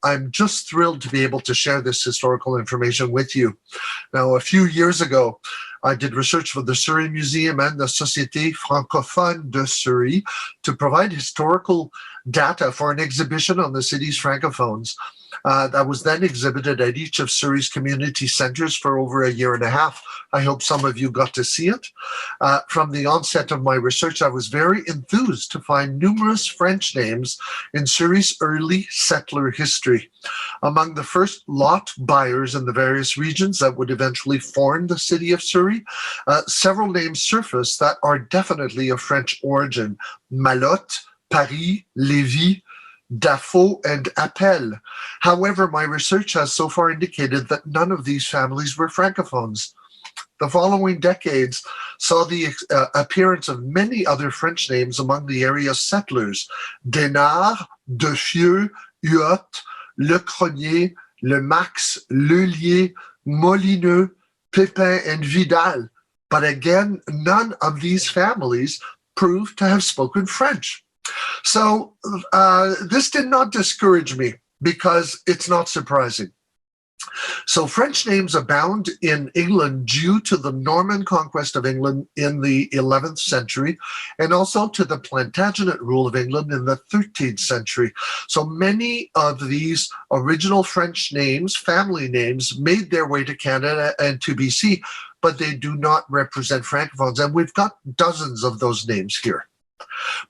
I'm just thrilled to be able to share this historical information with you. Now, a few years ago, I did research for the Surrey Museum and the Société Francophone de Surrey to provide historical data for an exhibition on the city's francophones that was then exhibited at each of Surrey's community centres for over a year and a half. I hope some of you got to see it. From the onset of my research, I was very enthused to find numerous French names in Surrey's early settler history. Among the first lot buyers in the various regions that would eventually form the city of Surrey, several names surfaced that are definitely of French origin: Malotte, Paris, Lévis, Dafo, and Appel. However, my research has so far indicated that none of these families were francophones. The following decades saw the appearance of many other French names among the area's settlers: Denard, Defieux, Huot, Le Cronier, Le Max, Lelier, Molineux, Pépin, and Vidal. But again, none of these families proved to have spoken French. So this did not discourage me, because it's not surprising. So French names abound in England due to the Norman conquest of England in the 11th century, and also to the Plantagenet rule of England in the 13th century. So many of these original French names, family names, made their way to Canada and to BC, but they do not represent francophones. And we've got dozens of those names here.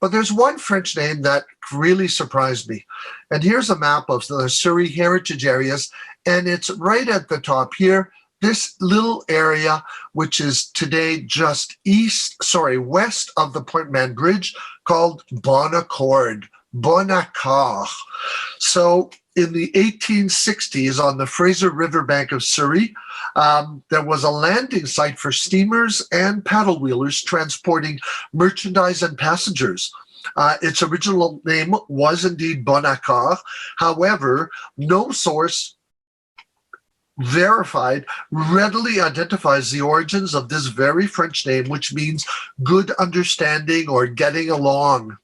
But there's one French name that really surprised me. And here's a map of the Surrey heritage areas, and it's right at the top here, this little area, which is today just west of the Point Mann Bridge, called Bonacorn. So in the 1860s, on the Fraser River bank of Surrey, there was a landing site for steamers and paddle wheelers transporting merchandise and passengers. Its original name was indeed Bonacorn. However, no source verified readily identifies the origins of this very French name, which means good understanding or getting along.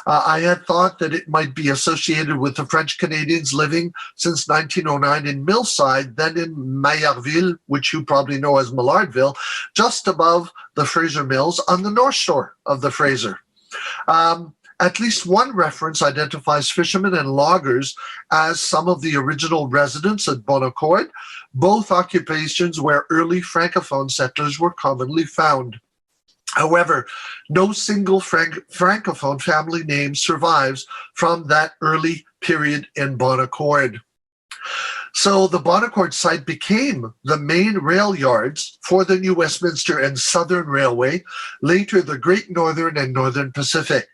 I had thought that it might be associated with the French Canadians living since 1909 in Millside, then in Maillardville, which you probably know as Millardville, just above the Fraser Mills on the north shore of the Fraser. At least one reference identifies fishermen and loggers as some of the original residents at Bonacorn, both occupations where early Francophone settlers were commonly found. However, no single Francophone family name survives from that early period in Bonacorn. So the Bonacorn site became the main rail yards for the New Westminster and Southern Railway, later the Great Northern and Northern Pacific.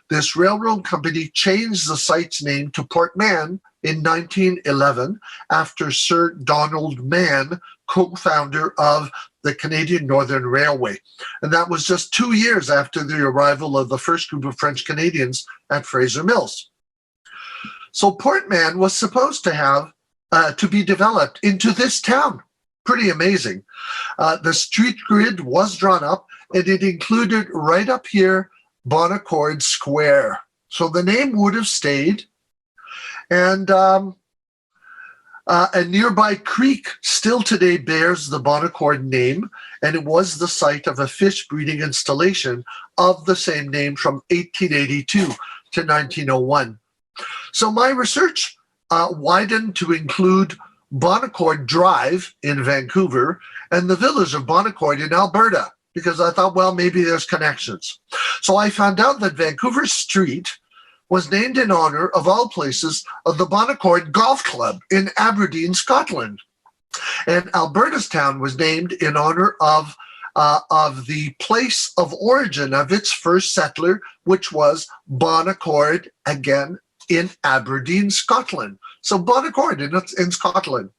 This railroad company changed the site's name to Port Mann in 1911 after Sir Donald Mann, co-founder of the Canadian Northern Railway. And that was just 2 years after the arrival of the first group of French Canadians at Fraser Mills. So Port Mann was supposed to have to be developed into this town. Pretty amazing. The street grid was drawn up, and it included right up here Bonacorn Square. So the name would have stayed, and a nearby creek still today bears the Bonacorn name, and it was the site of a fish breeding installation of the same name from 1882 to 1901. So my research widened to include Bonacorn Drive in Vancouver and the village of Bonacorn in Alberta, because I thought, well, maybe there's connections. So I found out that Vancouver Street was named in honor, of all places, of the Bonacorn Golf Club in Aberdeen, Scotland. And Alberta's town was named in honor of the place of origin of its first settler, which was Bonacorn, again, in Aberdeen, Scotland. So Bonacorn in Scotland.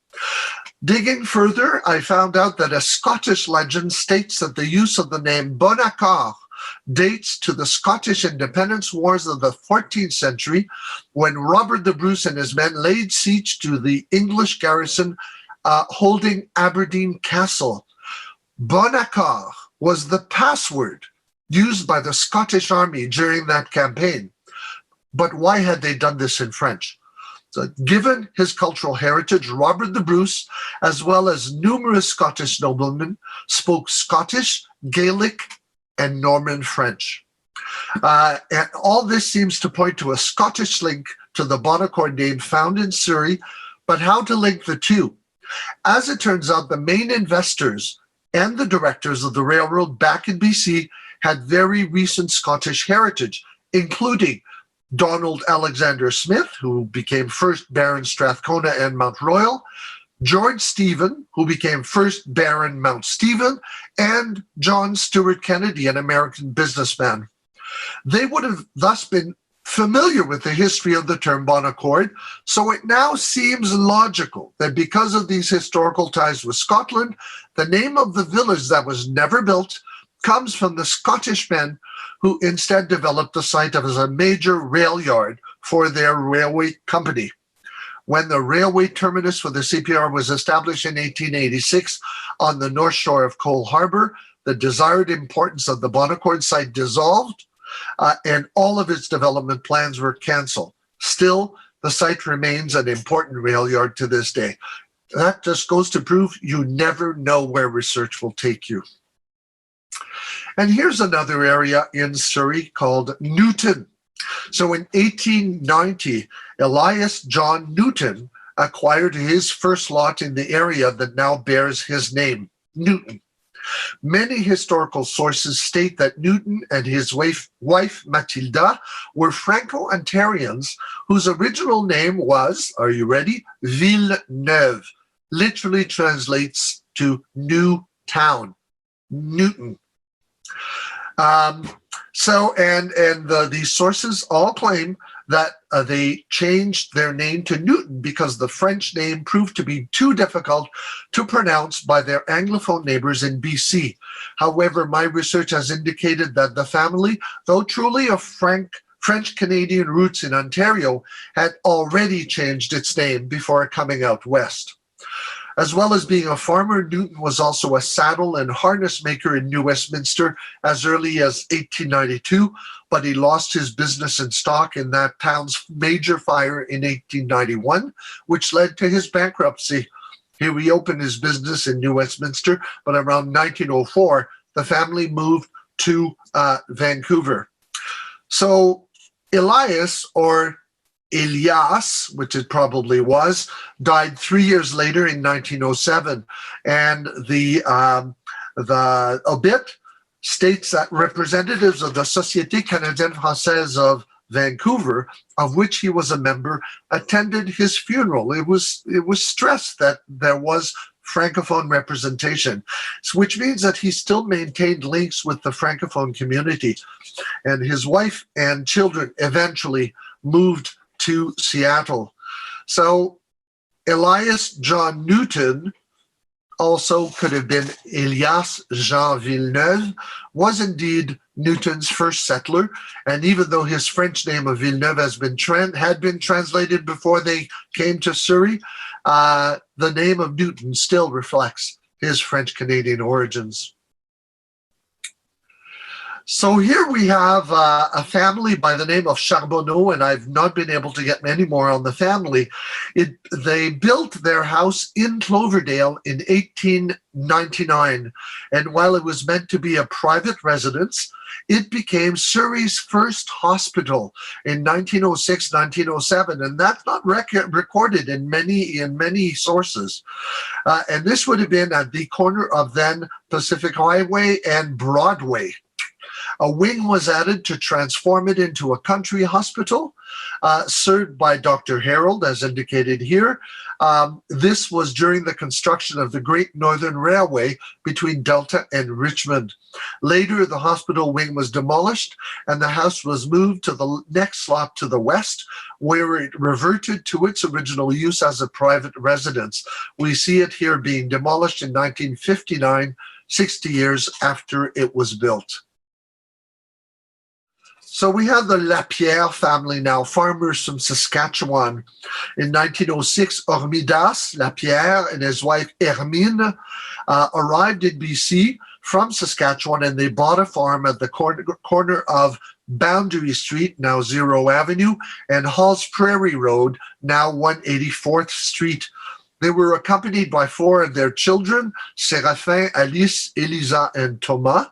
Digging further, I found out that a Scottish legend states that the use of the name Bonacorn dates to the Scottish independence wars of the 14th century, when Robert the Bruce and his men laid siege to the English garrison holding Aberdeen Castle. Bonacorn was the password used by the Scottish army during that campaign. But why had they done this in French? So given his cultural heritage, Robert the Bruce, as well as numerous Scottish noblemen, spoke Scottish, Gaelic, and Norman French. And all this seems to point to a Scottish link to the Bonacorn name found in Surrey, but how to link the two? As it turns out, the main investors and the directors of the railroad back in BC had very recent Scottish heritage, including Donald Alexander Smith, who became first Baron Strathcona and Mount Royal, George Stephen, who became first Baron Mount Stephen, and John Stuart Kennedy, an American businessman. They would have thus been familiar with the history of the term Bonacorn, so it now seems logical that because of these historical ties with Scotland, the name of the village that was never built comes from the Scottish men who instead developed the site as a major rail yard for their railway company. When the railway terminus for the CPR was established in 1886 on the north shore of Cole Harbour, the desired importance of the Bonacorn site dissolved, and all of its development plans were cancelled. Still, the site remains an important rail yard to this day. That just goes to prove you never know where research will take you. And here's another area in Surrey called Newton. So in 1890, Elias John Newton acquired his first lot in the area that now bears his name, Newton. Many historical sources state that Newton and his wife Matilda were Franco-Ontarians whose original name was, are you ready? Villeneuve, literally translates to new town, Newton. These sources all claim that they changed their name to Newton because the French name proved to be too difficult to pronounce by their Anglophone neighbors in BC. However, my research has indicated that the family, though truly of French-Canadian roots in Ontario, had already changed its name before coming out west. As well as being a farmer, Newton was also a saddle and harness maker in New Westminster as early as 1892, but he lost his business and stock in that town's major fire in 1891, which led to his bankruptcy. He reopened his business in New Westminster, but around 1904, the family moved to Vancouver. So Elias, or Elias, which it probably was, died 3 years later in 1907, and the obit states that representatives of the Société Canadienne-Française of Vancouver, of which he was a member, attended his funeral. It was stressed that there was Francophone representation, which means that he still maintained links with the Francophone community, and his wife and children eventually moved to Seattle. So Elias John Newton, also could have been Elias Jean Villeneuve, was indeed Newton's first settler, and even though his French name of Villeneuve had been translated before they came to Surrey, the name of Newton still reflects his French-Canadian origins. So here we have a family by the name of Charbonneau, and I've not been able to get many more on the family. They built their house in Cloverdale in 1899, and while it was meant to be a private residence, it became Surrey's first hospital in 1906, 1907, and that's not recorded in many sources. And this would have been at the corner of then Pacific Highway and Broadway. A wing was added to transform it into a country hospital, served by Dr. Harold, as indicated here. This was during the construction of the Great Northern Railway between Delta and Richmond. Later, the hospital wing was demolished, and the house was moved to the next lot to the west, where it reverted to its original use as a private residence. We see it here being demolished in 1959, 60 years after it was built. So we have the Lapierre family now, farmers from Saskatchewan. In 1906, Hormidas Lapierre and his wife Hermine arrived in BC from Saskatchewan, and they bought a farm at the corner of Boundary Street, now Zero Avenue, and Halls Prairie Road, now 184th Street. They were accompanied by 4 of their children, Séraphin, Alice, Elisa, and Thomas.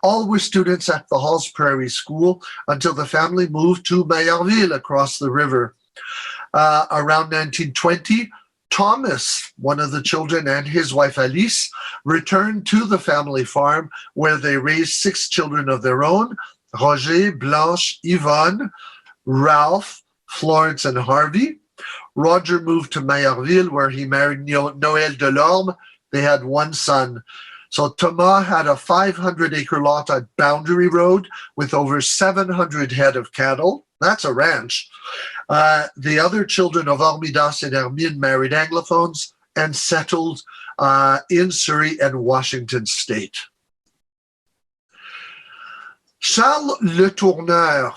All were students at the Halls Prairie School until the family moved to Maillardville across the river. Around 1920, Thomas, one of the children, and his wife Alice returned to the family farm where they raised 6 children of their own, Roger, Blanche, Yvonne, Ralph, Florence, and Harvey. Roger moved to Maillardville where he married Noël Delorme. They had 1 son. So Thomas had a 500-acre lot at Boundary Road with over 700 head of cattle. That's a ranch. The other children of Armidas and Hermine married Anglophones and settled in Surrey and Washington State. Charles Le Tourneur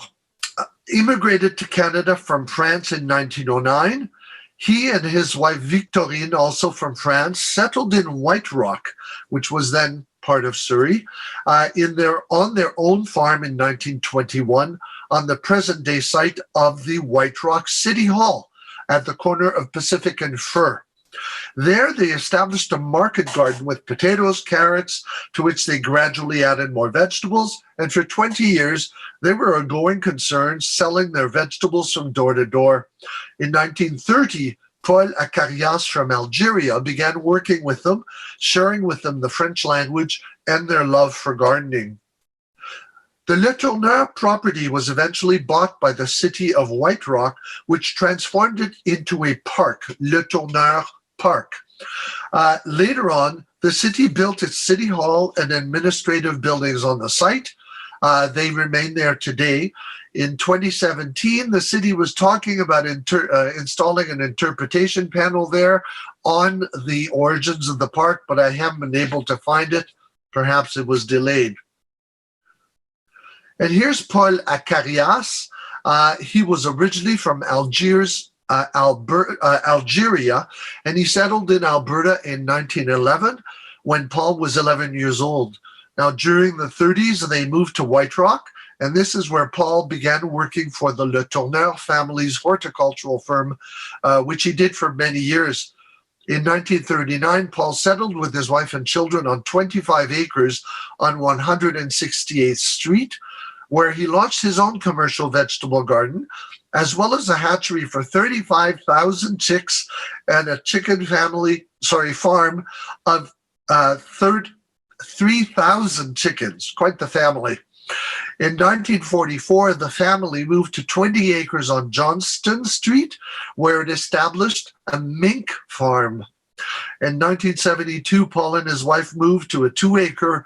immigrated to Canada from France in 1909. He and his wife Victorine, also from France, settled in White Rock, which was then part of Surrey, on their own farm in 1921 on the present-day site of the White Rock City Hall at the corner of Pacific and Fur. There, they established a market garden with potatoes, carrots, to which they gradually added more vegetables, and for 20 years, they were a going concern selling their vegetables from door to door. In 1930, Paul Acarias from Algeria began working with them, sharing with them the French language and their love for gardening. The Le Tourneur property was eventually bought by the city of White Rock, which transformed it into a park, Le Tourneur Park. Later on, the city built its city hall and administrative buildings on the site. They remain there today. In 2017, the city was talking about installing an interpretation panel there on the origins of the park, but I haven't been able to find it. Perhaps it was delayed. And here's Paul Acarias. He was originally from Algeria, and he settled in Alberta in 1911 when Paul was 11 years old. Now, during the 30s, they moved to White Rock, and this is where Paul began working for the Le Tourneur family's horticultural firm, which he did for many years. In 1939, Paul settled with his wife and children on 25 acres on 168th Street, where he launched his own commercial vegetable garden, as well as a hatchery for 35,000 chicks and a farm of 3,000 chickens, quite the family. In 1944, the family moved to 20 acres on Johnston Street, where it established a mink farm. In 1972, Paul and his wife moved to a 2-acre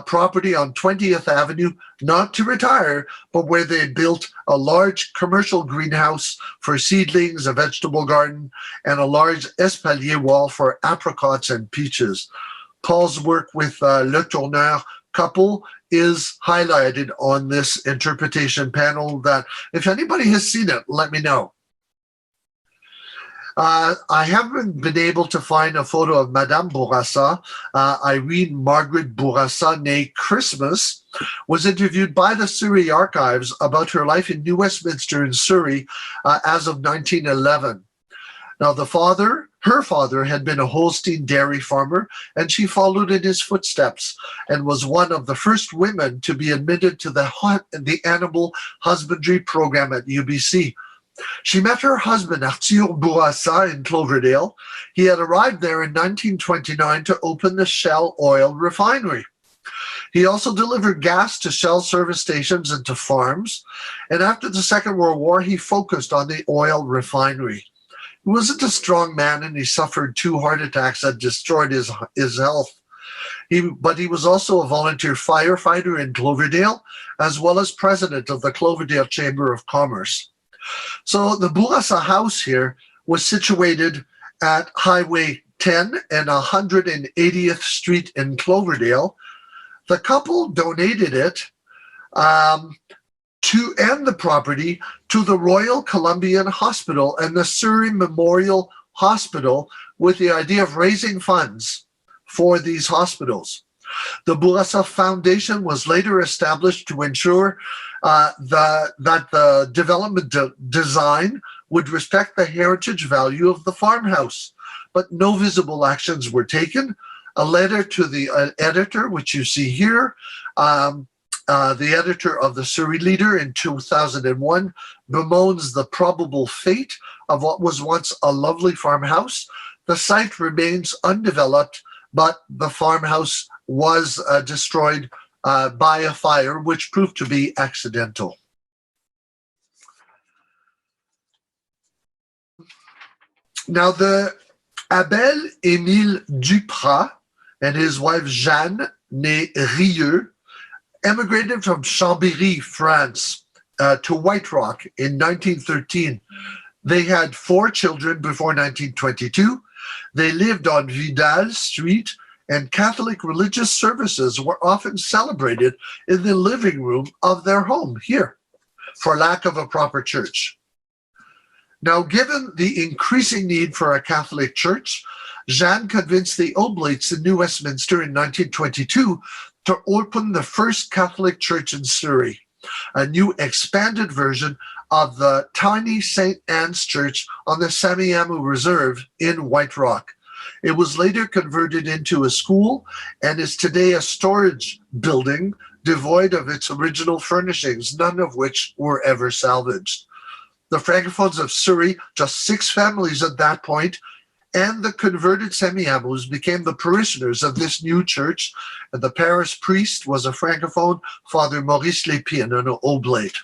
property on 20th Avenue, not to retire, but where they built a large commercial greenhouse for seedlings, a vegetable garden, and a large espalier wall for apricots and peaches. Paul's work with Le Tourneur couple is highlighted on this interpretation panel that, if anybody has seen it, let me know. I haven't been able to find a photo of Madame Bourassa. Irene Margaret Bourassa, née Christmas, was interviewed by the Surrey Archives about her life in New Westminster in Surrey as of 1911. Now, her father had been a Holstein dairy farmer, and she followed in his footsteps and was one of the first women to be admitted to the animal husbandry program at UBC. She met her husband, Arthur Bourassa, in Cloverdale. He had arrived there in 1929 to open the Shell oil refinery. He also delivered gas to Shell service stations and to farms. And after the Second World War, he focused on the oil refinery. He wasn't a strong man, and he suffered 2 heart attacks that destroyed his health. But he was also a volunteer firefighter in Cloverdale, as well as president of the Cloverdale Chamber of Commerce. So the Bulgasa House here was situated at Highway 10 and 180th Street in Cloverdale. The couple donated it and the property to the Royal Columbian Hospital and the Surrey Memorial Hospital with the idea of raising funds for these hospitals. The Bulgasa Foundation was later established to ensure that the development design would respect the heritage value of the farmhouse, but no visible actions were taken. A letter to the editor, which you see here, the editor of the Surrey Leader in 2001, bemoans the probable fate of what was once a lovely farmhouse. The site remains undeveloped, but the farmhouse was destroyed by a fire, which proved to be accidental. Now, the Abel Émile Dupra and his wife Jeanne, née Rieux, emigrated from Chambéry, France, to White Rock in 1913. They had 4 children before 1922. They lived on Vidal Street, and Catholic religious services were often celebrated in the living room of their home here, for lack of a proper church. Now, given the increasing need for a Catholic church, Jeanne convinced the Oblates in New Westminster in 1922 to open the first Catholic church in Surrey, a new expanded version of the tiny St. Anne's Church on the Semiahmoo Reserve in White Rock. It was later converted into a school and is today a storage building devoid of its original furnishings, none of which were ever salvaged. The Francophones of Surrey, just 6 families at that point, and the converted Semiahmoos became the parishioners of this new church, and the parish priest was a Francophone, Father Maurice Guibord, an oblate.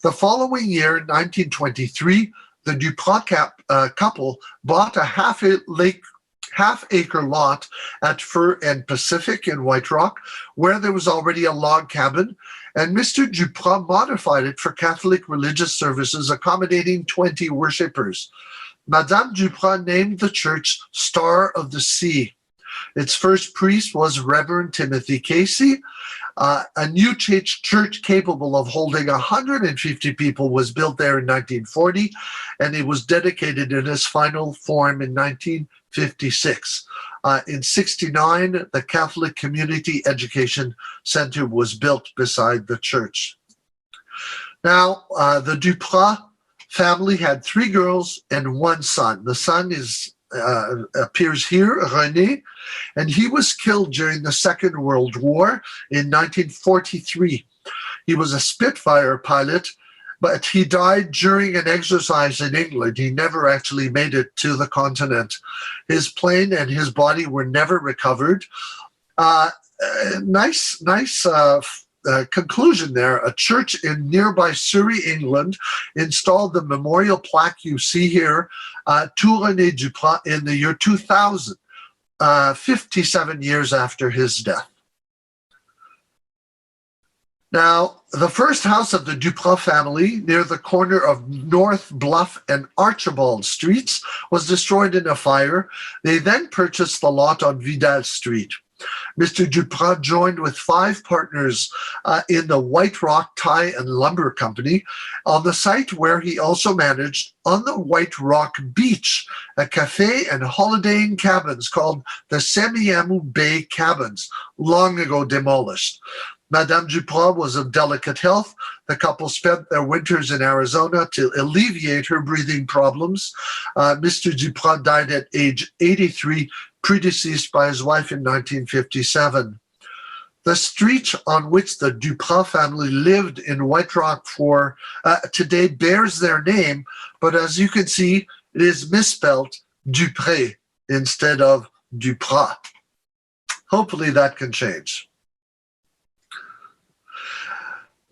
The following year, 1923, the Dupra couple bought a half-acre lot at Fur and Pacific in White Rock, where there was already a log cabin, and Mr. Dupra modified it for Catholic religious services, accommodating 20 worshippers. Madame Dupra named the church Star of the Sea. Its first priest was Reverend Timothy Casey. A new church capable of holding 150 people was built there in 1940, and it was dedicated in its final form in 1956. In 1969, the Catholic Community Education Center was built beside the church. Now, the Dupra family had 3 girls and 1 son. The son appears here, René, and he was killed during the Second World War in 1943. He was a Spitfire pilot, but he died during an exercise in England. He never actually made it to the continent. His plane and his body were never recovered. Nice conclusion there. A church in nearby Surrey, England, installed the memorial plaque you see here to René Dupra in the year 2000, 57 years after his death. Now, the first house of the Dupra family, near the corner of North Bluff and Archibald Streets, was destroyed in a fire. They then purchased the lot on Vidal Street. Mr. Dupra joined with 5 partners in the White Rock Tie and Lumber Company on the site where he also managed, on the White Rock Beach, a cafe and holidaying cabins called the Semiahmoo Bay Cabins, long ago demolished. Madame Dupra was of delicate health. The couple spent their winters in Arizona to alleviate her breathing problems. Mr. Dupra died at age 83, predeceased by his wife in 1957. The street on which the Dupra family lived in White Rock today bears their name, but as you can see, it is misspelled Dupré instead of Dupra. Hopefully that can change.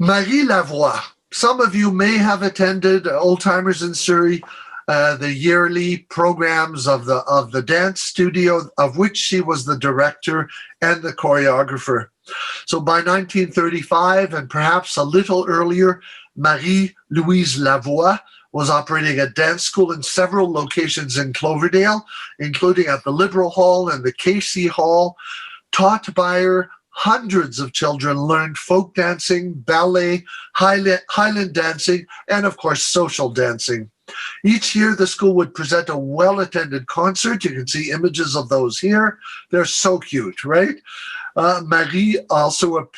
Marie Lavoie. Some of you may have attended, Old Timers in Surrey, the yearly programs of the dance studio, of which she was the director and the choreographer. So by 1935, and perhaps a little earlier, Marie-Louise Lavoie was operating a dance school in several locations in Cloverdale, including at the Liberal Hall and the Casey Hall. Taught by her, hundreds of children learned folk dancing, ballet, Highland dancing, and of course, social dancing. Each year, the school would present a well-attended concert. You can see images of those here. They're so cute, right? Marie also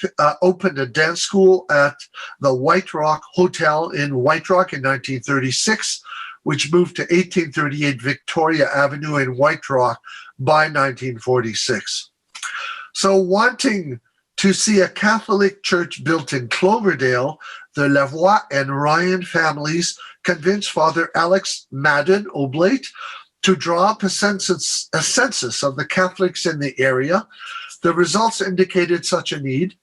opened a dance school at the White Rock Hotel in White Rock in 1936, which moved to 1838 Victoria Avenue in White Rock by 1946. So wanting to see a Catholic church built in Cloverdale, the Lavoie and Ryan families convinced Father Alex Madden Oblate to draw up a census of the Catholics in the area. The results indicated such a need.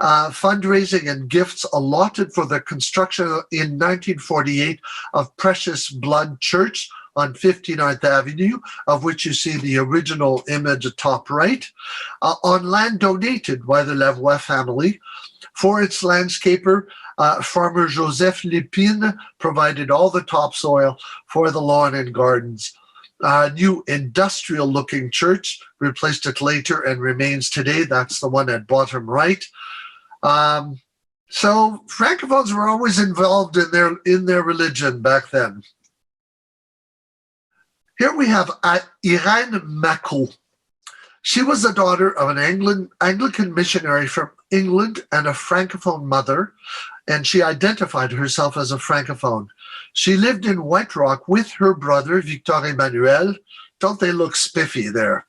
Fundraising and gifts allotted for the construction in 1948 of Precious Blood Church on 59th Avenue, of which you see the original image at top right, on land donated by the Lavoie family. For its landscaper, farmer Joseph Lépine provided all the topsoil for the lawn and gardens. A new industrial-looking church replaced it later and remains today. That's the one at bottom right. So Francophones were always involved in their religion back then. Here we have Irene Macot. She was the daughter of an Anglican missionary from England and a Francophone mother, and she identified herself as a Francophone. She lived in White Rock with her brother, Victor Emmanuel. Don't they look spiffy there?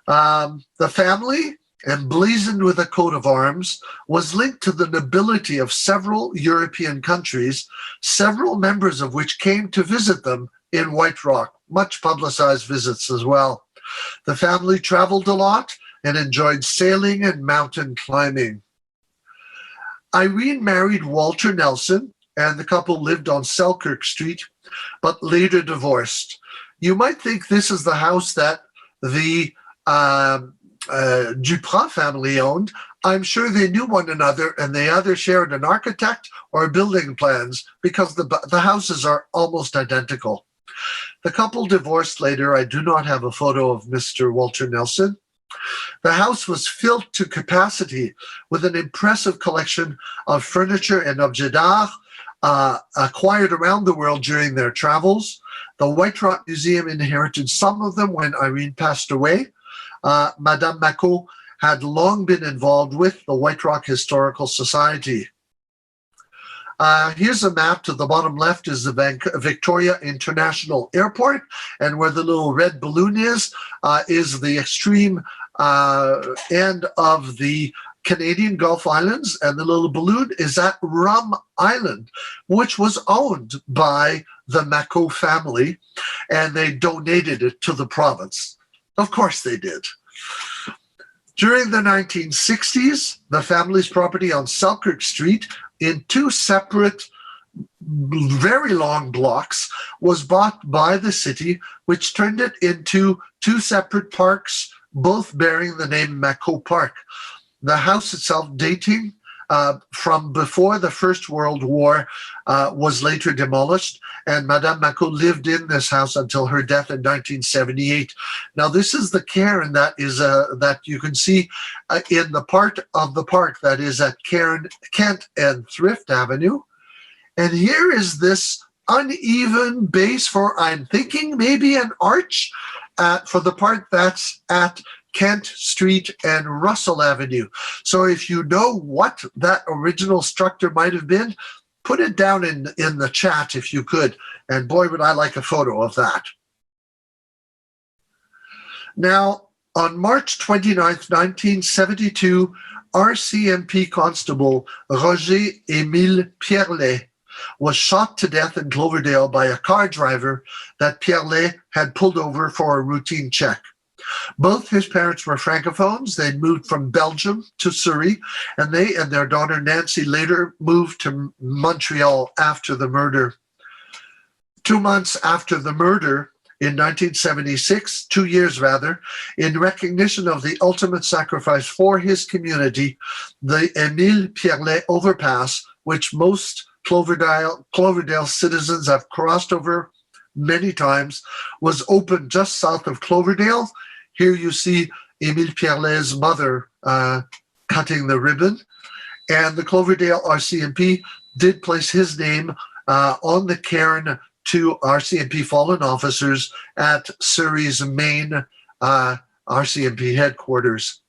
The family, emblazoned with a coat of arms, was linked to the nobility of several European countries, several members of which came to visit them in White Rock, much publicized visits as well. The family traveled a lot and enjoyed sailing and mountain climbing. Irene married Walter Nelson, and the couple lived on Selkirk Street, but later divorced. You might think this is the house that the Dupra family owned. I'm sure they knew one another, and they either shared an architect or building plans, because the houses are almost identical. The couple divorced later. I do not have a photo of Mr. Walter Nelson. The house was filled to capacity with an impressive collection of furniture and objets d'art acquired around the world during their travels. The White Rock Museum inherited some of them when Irene passed away. Madame Macot had long been involved with the White Rock Historical Society. Here's a map. To the bottom left is the Victoria International Airport, and where the little red balloon is the extreme end of the Canadian Gulf Islands, and the little balloon is at Rum Island, which was owned by the Macot family, and they donated it to the province. Of course they did. During the 1960s, the family's property on Selkirk Street, in two separate, very long blocks, was bought by the city, which turned it into two separate parks, both bearing the name Macot Park. The house itself, dating from before the First World War, was later demolished, and Madame Macot lived in this house until her death in 1978. Now, this is the cairn that is that you can see in the part of the park that is at Kent and Thrift Avenue. And here is this uneven base for, I'm thinking, maybe an arch for the part that's at Kent Street and Russell Avenue. So if you know what that original structure might have been, put it down in the chat if you could. And boy, would I like a photo of that. Now, on March 29th, 1972, RCMP Constable Rosie Emilepierre was shot to death in Cloverdale by a car driver that Pierle had pulled over for a routine check. Both his parents were Francophones. They'd moved from Belgium to Surrey, and they and their daughter Nancy later moved to Montreal after the murder. 2 months after the murder, in 1976, 2 years rather, in recognition of the ultimate sacrifice for his community, the Emilepierre overpass, which most Cloverdale citizens have crossed over many times, was opened just south of Cloverdale. Here you see Emilepierre's mother cutting the ribbon. And the Cloverdale RCMP did place his name on the cairn to RCMP fallen officers at Surrey's main RCMP headquarters.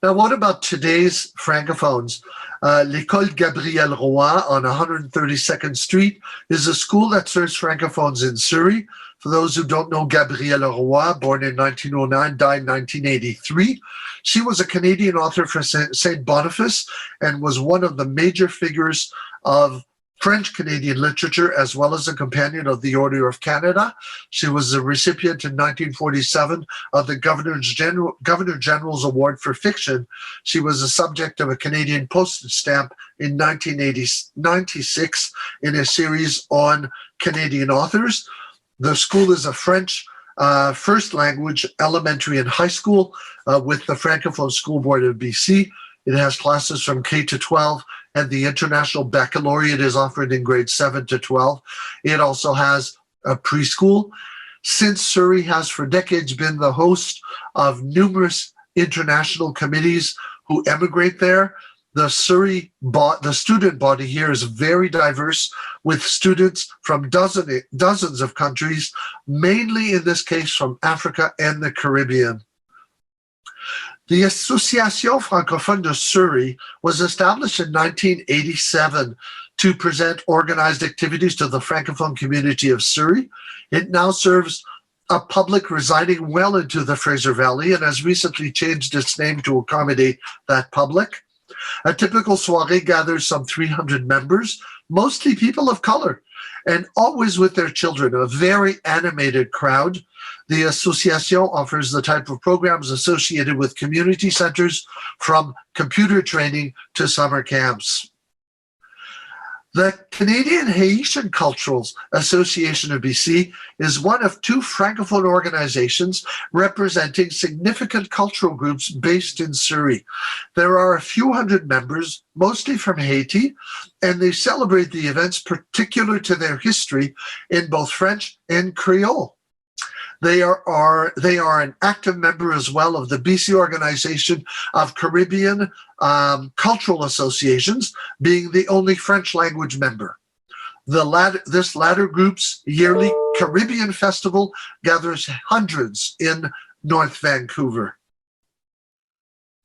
Now, what about today's Francophones? L'École Gabriel Roy on 132nd Street is a school that serves Francophones in Surrey. For those who don't know, Gabrielle Roy, born in 1909, died in 1983. She was a Canadian author for St. Boniface and was one of the major figures of French-Canadian literature, as well as a companion of the Order of Canada. She was a recipient in 1947 of the Governor General's Award for Fiction. She was a subject of a Canadian postage stamp in 1996 in a series on Canadian authors. The school is a French first language elementary and high school with the Francophone School Board of BC. It has classes from K to 12, and the International Baccalaureate is offered in grades 7 to 12. It also has a preschool. Since Surrey has for decades been the host of numerous international committees who emigrate there, the student body here is very diverse, with students from dozens of countries, mainly in this case from Africa and the Caribbean. The Association Francophone de Surrey was established in 1987 to present organized activities to the Francophone community of Surrey. It now serves a public residing well into the Fraser Valley and has recently changed its name to accommodate that public. A typical soirée gathers some 300 members, mostly people of color, and always with their children, a very animated crowd. The Association offers the type of programs associated with community centers, from computer training to summer camps. The Canadian Haitian Cultural Association of BC is one of two Francophone organizations representing significant cultural groups based in Surrey. There are a few hundred members, mostly from Haiti, and they celebrate the events particular to their history in both French and Creole. They are an active member as well of the BC Organization of Caribbean Cultural Associations, being the only French language member. This latter group's yearly Caribbean Festival gathers hundreds in North Vancouver.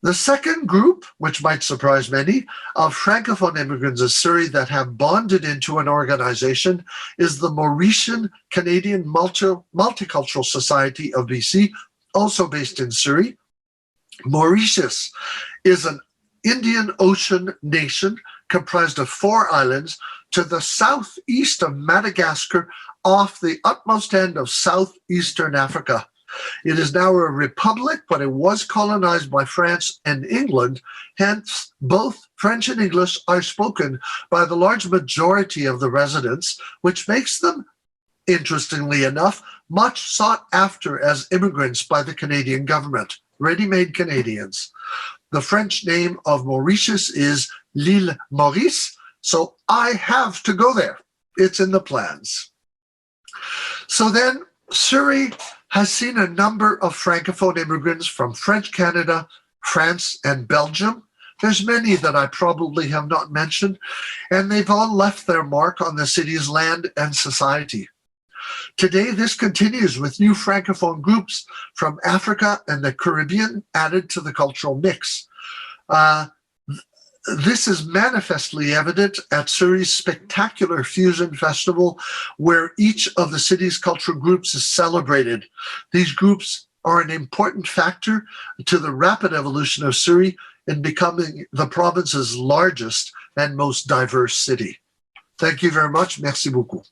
The second group, which might surprise many, of Francophone immigrants of Surrey that have bonded into an organization is the Mauritian Canadian Multicultural Society of BC, also based in Surrey. Mauritius is an Indian Ocean nation comprised of 4 islands to the southeast of Madagascar, off the utmost end of southeastern Africa. It is now a republic, but it was colonized by France and England. Hence, both French and English are spoken by the large majority of the residents, which makes them, interestingly enough, much sought after as immigrants by the Canadian government, ready-made Canadians. The French name of Mauritius is l'île Maurice, so I have to go there. It's in the plans. So then, Surrey has seen a number of Francophone immigrants from French Canada, France, and Belgium. There's many that I probably have not mentioned, and they've all left their mark on the city's land and society. Today, this continues with new Francophone groups from Africa and the Caribbean added to the cultural mix. This is manifestly evident at Surrey's spectacular Fusion Festival, where each of the city's cultural groups is celebrated. These groups are an important factor to the rapid evolution of Surrey in becoming the province's largest and most diverse city. Thank you very much. Merci beaucoup.